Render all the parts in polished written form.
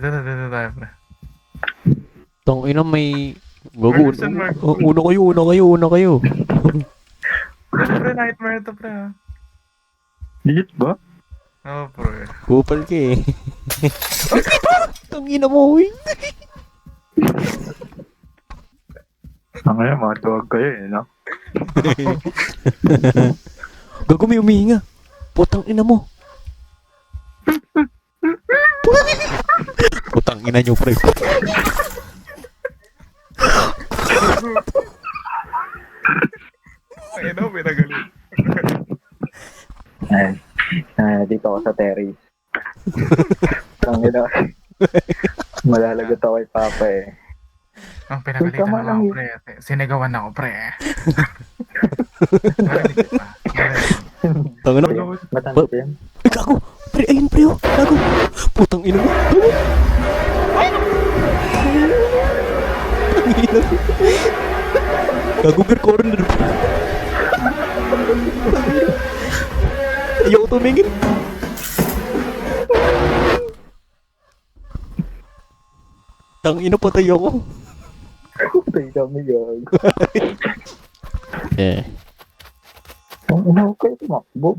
Dito tayo, pre. Tong ina may... Gago, Question mark. una kayo. Pre, nightmare to, pre, ha? Legit ba? Oo, pre. Kupal ka eh. Tong ina mo, uy. Ang ngayon, mga tuwag kayo eh, no? Gago, may umihinga. Putang ina mo. Putang ina nyo, pre. Ay, no, pinagaling. Dito ako sa terrace. Ang ina. Malalagot ako kay Papa eh. Ang pinagalitan Tama naman lang ako, yun. pre. Sinigawan ako, pre. Narinig ka pa. Tang ina. Matanda ba yan? Ay, gago. Pre, ayun, pre, oh. Gago. Putang ina mo. Putang ina. Gago, beer corner. Ayaw tumingin. Tang ina, patay ako. Patay kami yun. Eh. Ang ina ko kayo tumakbo.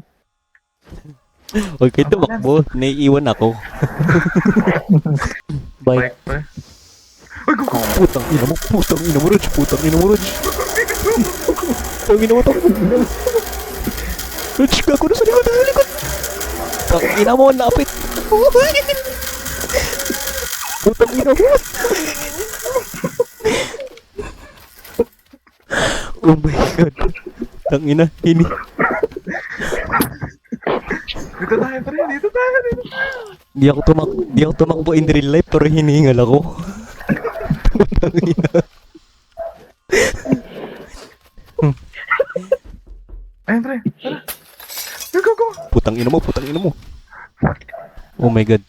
Huwag kayo tumakbo. Naiiwan ako. Bye. Bike, pre. Uy, go, go. Putang ina mo, Rog. Putang ina mo, Rog. Putang ina mo, Rog, gago na sa likod. Putang ina mo, lapit. Putang ina mo. Oh my god. Putang ina, hini. Dito tayo, pre. Dito tayo. Di ako tumakbo in real life pero hinihingal ako. Putang ina. Ayun, pre. Tara. Go, go. Putang ina mo. Oh my god.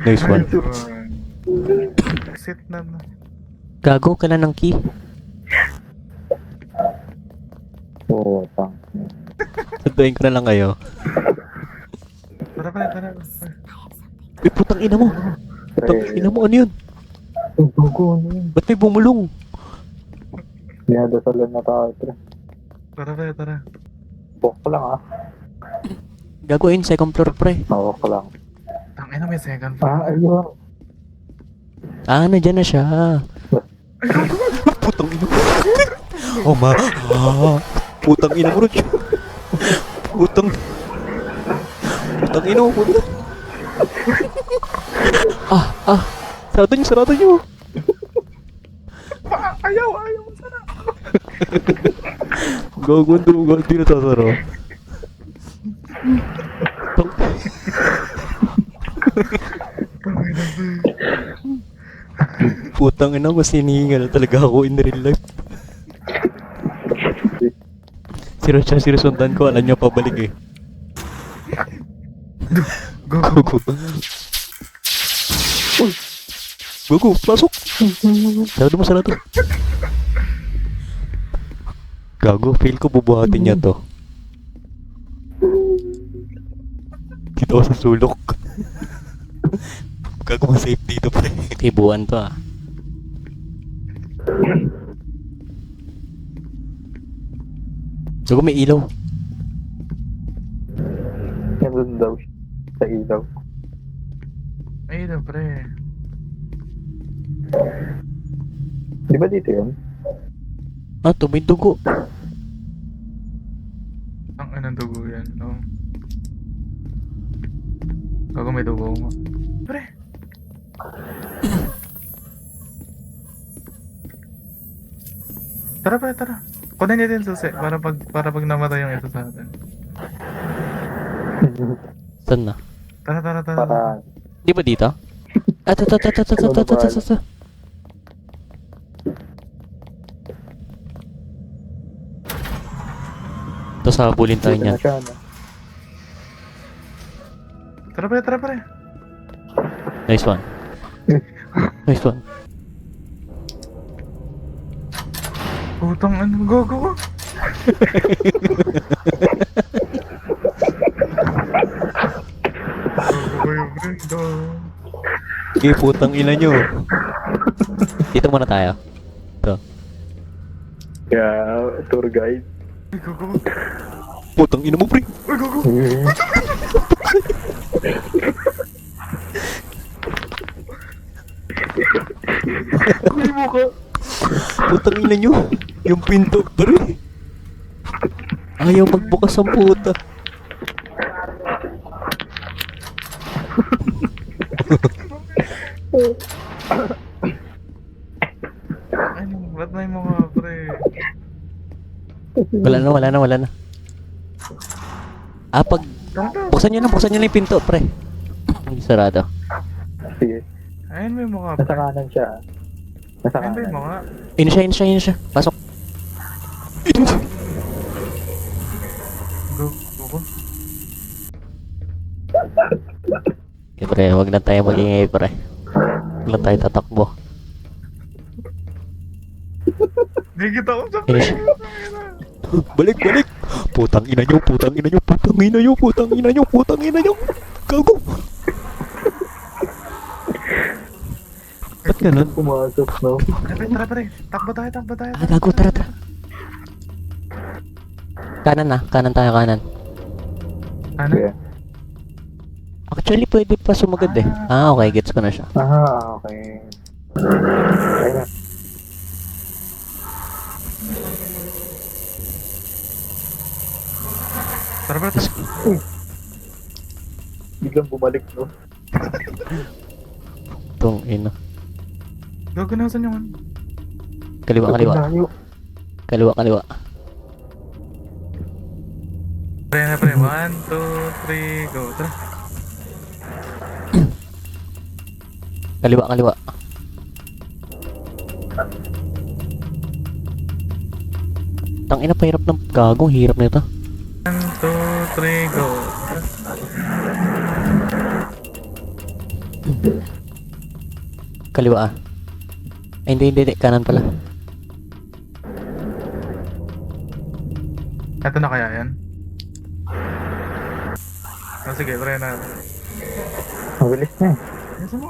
Nice one. Sit na. Gago, kailan ng key? Oo, tang. Sunduin ko na lang kayo. Tara, pre. Tara. Uy, putang ina mo. Putang ina mo, ano yun? Ang bago ano yun. Ba't may bumulong? Dinadasalan na tayo, pre. Tara, pre. Tara. Walk lang ah. Gago, ayun, second floor, pre. Walk lang. Tangina, may second floor. Ah, ayun. Ah, nandyan na siya. Putang ina mo. Oh ma. Putang ina mo, Rog. Putang ina mo, putang. Sarado nyo. Ayaw. Sana. Gago, di na sasara. Putang ina, mas hinihingal talaga ako in real life. Sinusundan ko, alam niya pabalik eh. Go. Gogo, pasok! Sarado. Gago, feel ko bubuhatin niya to. Dito ako sa sulok. Gago, safe dito pre. Tibuan to ah. Gago, may ilaw. Nandun daw siya. Sa ilaw. Ayun, pre. Di ba dito yun? Ah, to may dugo. Ang anong dugo yan, no? Bago may dugo mo. Pre. Tara, pre. Tara. Kunin niyo din susi para pag namatay yung ito sa atin. Saan na? Tara. Para Di ba dito? Ta. Tapos habulin tayo dito na niyan. siya, no? Tara, pre. Nice one. Putang ano, go. Go, pre. Go. Sige, putang ina nyo. Dito muna tayo. Ito. Kaya, tour guide. Ay, gogo. Putang ina mo, pre. Ay, gogo. Ay, mukha. Putang ina nyo. Yung pinto, pre. Ayaw magbukas ang puta. Ay, ba't may mga pre? Wala na. Ah, pag... buksan nyo na yung pinto, pre. Hindi sarado. Sige. Ayun may mga Nasa pre. kanan siya. Nasa Ayun may kanan. mga. Yun siya. Pasok. Gogo. Okay, pre, wag na tayo mag-ingay, pre. Wag lang tayo tatakbo. Gigit ako sa Finish. Balik! Putang ina nyo! Gago! Ba't ganun? Pumasok, no? Tara pre. Takbo tayo. Ah, gago, tara. Kanan tayo. Ano? Sige. Actually, pwede pa sumagad eh. Ah, okay, gets ko na siya. Okay. Ayun na. Tara pre. Biglang bumalik, no? Tong ina. Gogo nasan yung ano? Kaliwa. Layo. Kaliwa. Pre na pre. 1, 2, 3, go. Tara. Kaliwa. Tang ina, pahirap ng gagong hirap nito. 1, 2, 3, go. Kaliwa. Ay, hindi. Kanan pala. Ito na kaya yan? Oh, sige, pre na. Ang bilis na eh. Yes, mo.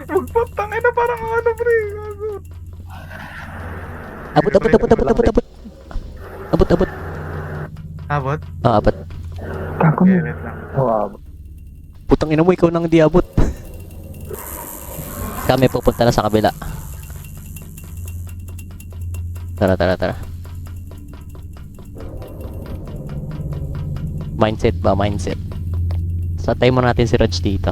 Magpatang ina parang ano, pre. Gago. Abot. Abot? Ah, apat. Kako Okay, na. wait lang. Wow. Putang ina mo, ikaw nang di abot. Kami pupunta na sa kabila. Tara. Mindset. Satay mo natin si Raj dito.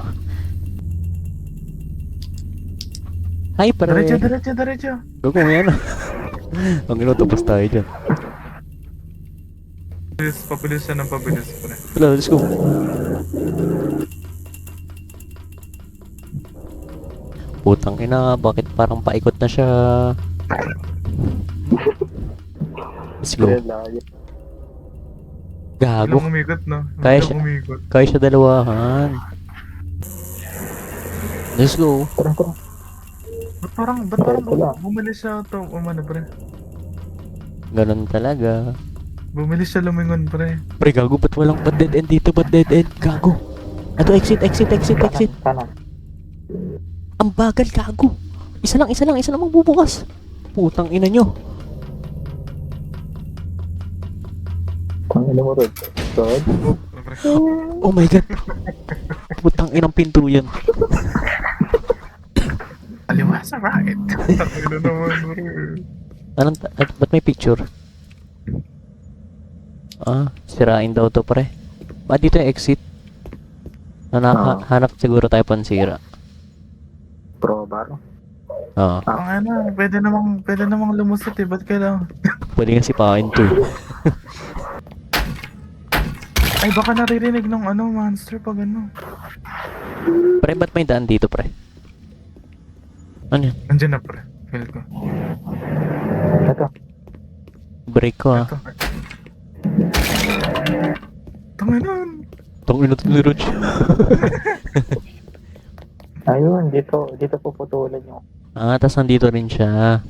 Hi, pare. Diretso. Gago mo yan. Ang ino, tapos tayo dyan. Pabilis siya ng pabilis, pre. Wala, let's go. Putang ina, bakit parang paikot na siya? Let's go. Kaya layo. Gago. Biglang umikot, no? Kaya Biglang siya- umikot. Kaya siya dalawahan. Let's go. Tara. Ba't parang Ito lang. bumilis siya to, umano, pre? Ganun talaga. Bumilis siya lumingon, pre. Pre, gago, ba't dead end dito? Ba't dead end? Gago. Ato, exit. Kanan. Ang bagal, gago. Isa lang magbubukas. Putang ina nyo. Ang ina mo, Rod. Rod? Pre. Oh my god. Putang inang pinto yan. Aliwa sa right. Takino naman, pre. Ba't may picture? Ah, sirain daw to, pre. Ba't dito yung exit? Hanap siguro tayo pansira. Pro bar. Oo. Ang ano, pwede namang lumusot eh. Ba't kailangan? Pwede nga sipain to. Ay, baka naririnig ng ano, monster pag ano. Pre, ba't may daan dito, pre? Ano yan? Nandiyan na, pre. Feel ko. Ito. Break ko, ah. Ito. Tanginan. Tong ina to ni Rog. Ayun, dito puputulan yung Ah, tas nandito rin siya.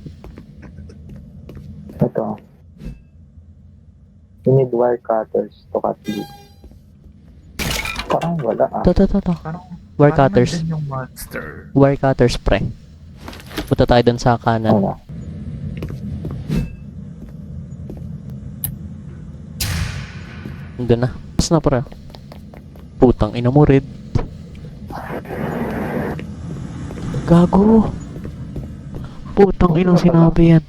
ito. You need wire cutters to cut these. Parang wala ah. To. Parang Wire Parang cutters. nandun yung monster. Wire cutters, pre. Punta tayo dun sa kanan. Ano? Doon na. Pas na, pre. Putang ina mo, Red. Gago. Putang inang sinabi yan.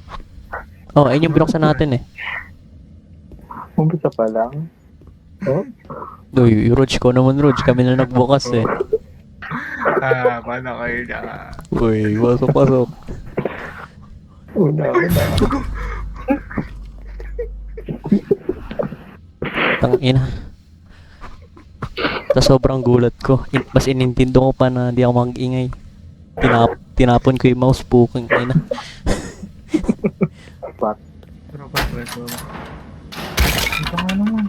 Oh, ayun yung binuksan natin eh. Umpisa pa lang. Oh? Uy, Rog ko naman, Rog. Kami na nagbukas eh. Paano kayo na? Uy, pasok. Una. Tang ina. Sa sobrang gulat ko. Mas inintindo ko pa na di ako mag-ingay. Tinapon ko yung mouse, puking ina. Pero pa, ito nga naman.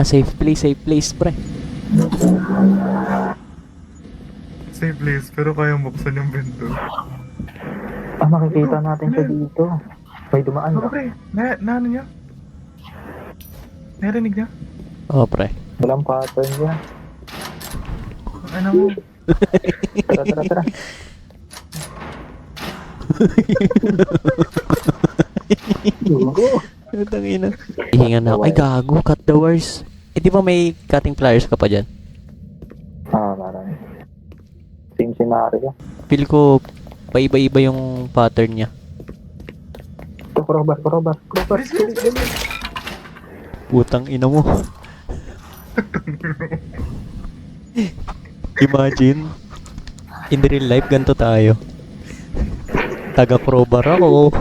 Safe place, pre. Safe place, pero kaya buksan yung bento. Makikita natin siya dito. May dumaan Ano ba? pre? Ano niya? Narinig niya? Oh, pre. Walang pattern niya. Ano mo? Tara. Dugo. Tang ina. Ihingan na ako. Ay, gago. Cut the wires. Eh, di ba may cutting pliers ka pa dyan? Parang. Same scenario. Feel ko, paiba-iba yung pattern niya. Ito, crowbar. Putang ina mo. Imagine, in real life, ganito tayo. Taga-crowbar ako.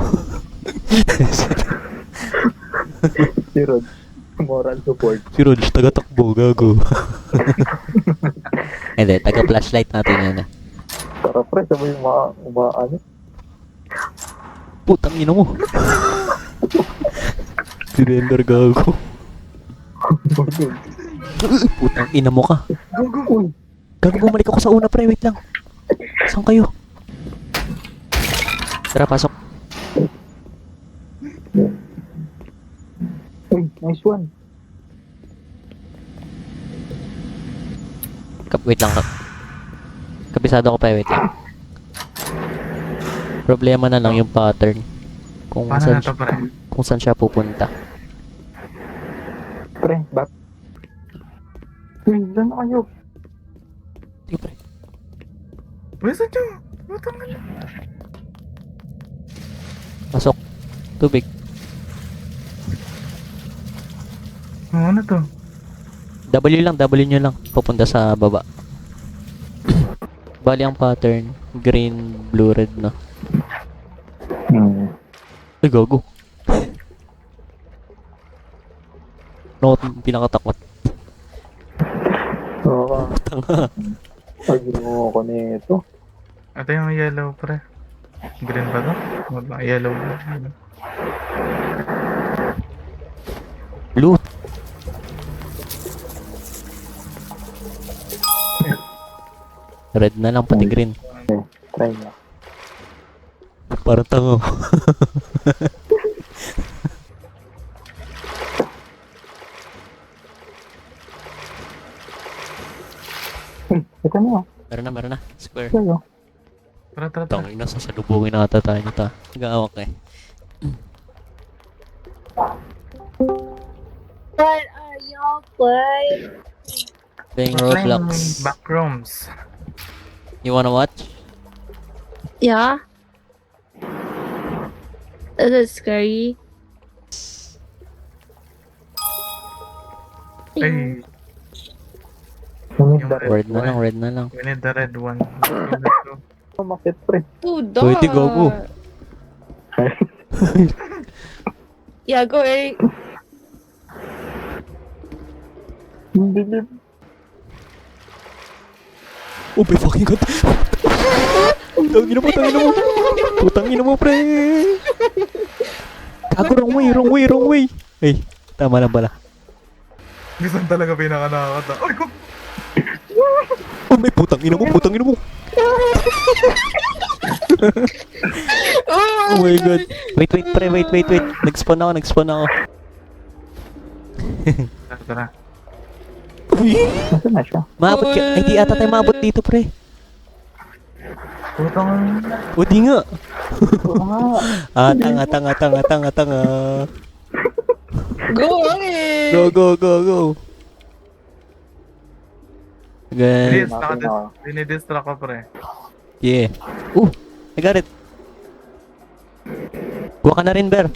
Si Rod. Moral support. Si Rog, taga-takbo, gago. Hindi, taga-flashlight natin yan. Tara pre, sabay ano? Putang ina mo. Surrender, gago. Putang ina mo ka. Uy, Gago, bumalik ako sa una, pre. Wait lang. Saan kayo? Tara, pasok. nice one. Wait lang. Kabisado ko pa, wait lang. Problema na lang yung pattern. Kung Paano saan, na to pre? kung saan siya pupunta. Pre, back. Uy, saan na kayo? Sige, pre. Where's it you? Butang na. Pasok. Tubig. Ano to? W nyo lang. Papunta sa baba. Bali ang pattern. Green, blue, red na. Ay, gago. No, pinakatakot. Oo ka. Tanga. Ay, ginawa ko nito. Ito yung yellow pre. Green ba to? Wala, yellow. Loot. Red na lang, pati green. Try na. Parang tango. Ito na. Meron na. Square. Kayo. Tara. Tangin na, sasalubungin ata tayo nito. Nag-aawak eh. What are y'all playing? Playing We're playing Roblox. Backrooms. You wanna watch? Yeah. Is it scary? Ay, Ngunit Yung dahil. Red na lang. we need the red one. Let's go. Makit pre. Oh, Pwede, gago. Yeah, go Eric. Hindi. Oh my fucking god. Tangin mo. Putangin mo, pre. Gago, wrong way. Ay, tama lang pala. Minsan talaga pinaka nakakata. Ay, ko! Oh may putangin mo. Oh my god. Wait, pre, wait. Nag-spawn ako. Tara. Nasaan na siya? Maabot ka. Ay, di ata tayo maabot dito, pre. Putang. O, di nga. Oo nga. Tanga. Go on it. Go. Gan. Dinidistract ko, pre. Yeah. I got it. Kuha ka na rin, Ber.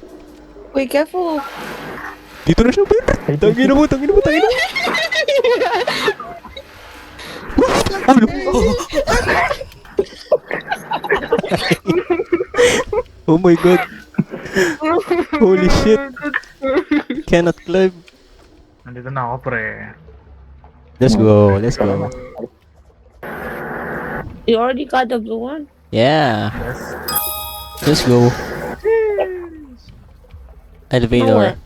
Wait, careful. Dito na siya, Ber. Tangin mo. Ano? Oh my god. Holy shit. Cannot climb. Nandito na ako, pre. Let's go. You already got the blue one? Yeah. Yes. Let's go. Elevator.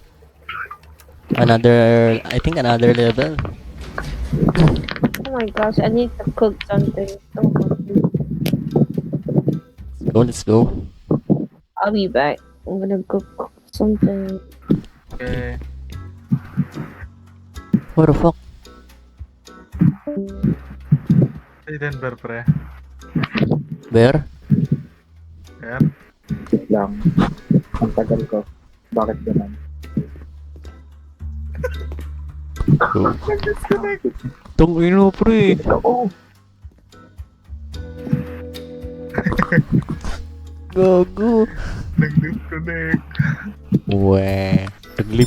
I think another level. Oh my gosh, I need to cook something. So hungry. Let's go. I'll be back. I'm gonna cook something. Okay. What the fuck? Si Denver, pre. Bear? Ayan. Wait lang. Ang tagal ko. Bakit ganun? Tungin mo, pre. Oo. Gago. Nag-disconnect. Weh. Naglip